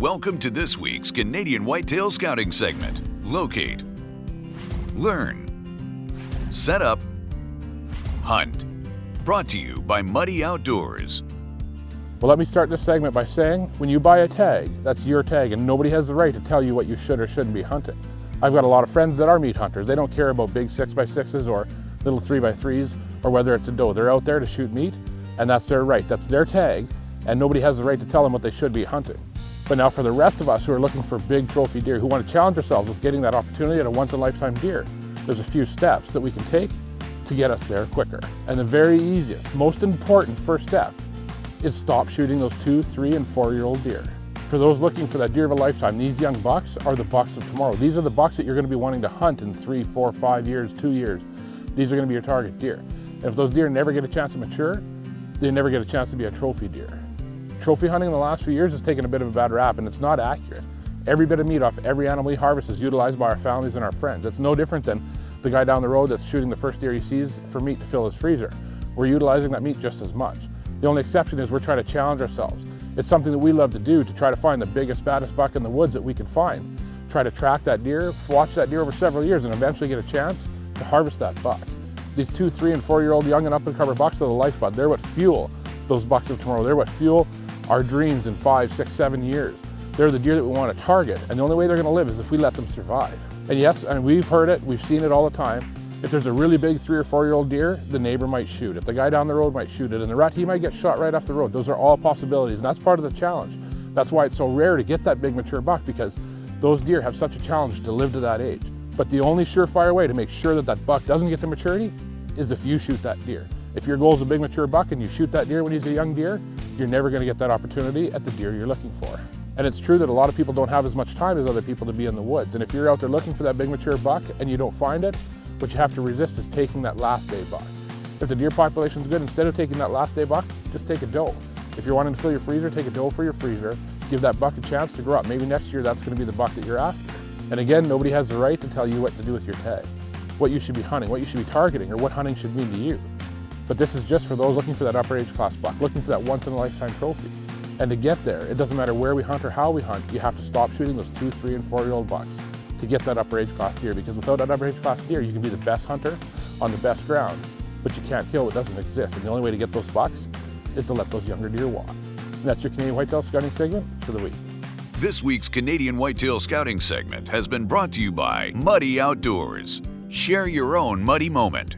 Welcome to this week's Canadian Whitetail Scouting segment. Locate, learn, set up, hunt. Brought to you by Muddy Outdoors. Well, let me start this segment by saying, when you buy a tag, that's your tag, and nobody has the right to tell you what you should or shouldn't be hunting. I've got a lot of friends that are meat hunters. They don't care about big 6x6s or little 3x3s or whether it's a doe. They're out there to shoot meat, and that's their right. That's their tag, and nobody has the right to tell them what they should be hunting. But now for the rest of us who are looking for big trophy deer, who want to challenge ourselves with getting that opportunity at a once-in-a-lifetime deer, there's a few steps that we can take to get us there quicker. And the very easiest, most important first step is stop shooting those 2-, 3-, and 4-year-old deer. For those looking for that deer of a lifetime, these young bucks are the bucks of tomorrow. These are the bucks that you're going to be wanting to hunt in 3, 4, 5 years, 2 years. These are going to be your target deer. And if those deer never get a chance to mature, they never get a chance to be a trophy deer. Trophy hunting in the last few years has taken a bit of a bad rap, and it's not accurate. Every bit of meat off every animal we harvest is utilized by our families and our friends. It's no different than the guy down the road that's shooting the first deer he sees for meat to fill his freezer. We're utilizing that meat just as much. The only exception is we're trying to challenge ourselves. It's something that we love to do, to try to find the biggest, baddest buck in the woods that we can find. Try to track that deer, watch that deer over several years, and eventually get a chance to harvest that buck. These 2-, 3-, and 4-year-old young and up-and-comer bucks are the lifeblood. They're what fuel those bucks of tomorrow. They're what fuel our dreams in 5, 6, 7 years. They're the deer that we want to target, and the only way they're going to live is if we let them survive. And yes, and we've heard it, we've seen it all the time. If there's a really big 3- or 4-year-old deer, the neighbor might shoot it. The guy down the road might shoot it, and the rut, he might get shot right off the road. Those are all possibilities, and that's part of the challenge. That's why it's so rare to get that big mature buck, because those deer have such a challenge to live to that age. But the only surefire way to make sure that that buck doesn't get to maturity is if you shoot that deer. If your goal is a big mature buck and you shoot that deer when he's a young deer, you're never going to get that opportunity at the deer you're looking for. And it's true that a lot of people don't have as much time as other people to be in the woods. And if you're out there looking for that big mature buck and you don't find it, what you have to resist is taking that last day buck. If the deer population's good, instead of taking that last day buck, just take a doe. If you're wanting to fill your freezer, take a doe for your freezer. Give that buck a chance to grow up. Maybe next year that's going to be the buck that you're after. And again, nobody has the right to tell you what to do with your tag, what you should be hunting, what you should be targeting, or what hunting should mean to you. But this is just for those looking for that upper age class buck, looking for that once-in-a-lifetime trophy. And to get there, it doesn't matter where we hunt or how we hunt, you have to stop shooting those 2-, 3-, and 4-year-old bucks to get that upper age class deer, because without that upper age class deer, you can be the best hunter on the best ground, but you can't kill what doesn't exist. And the only way to get those bucks is to let those younger deer walk. And that's your Canadian Whitetail Scouting segment for the week. This week's Canadian Whitetail Scouting segment has been brought to you by Muddy Outdoors. Share your own muddy moment.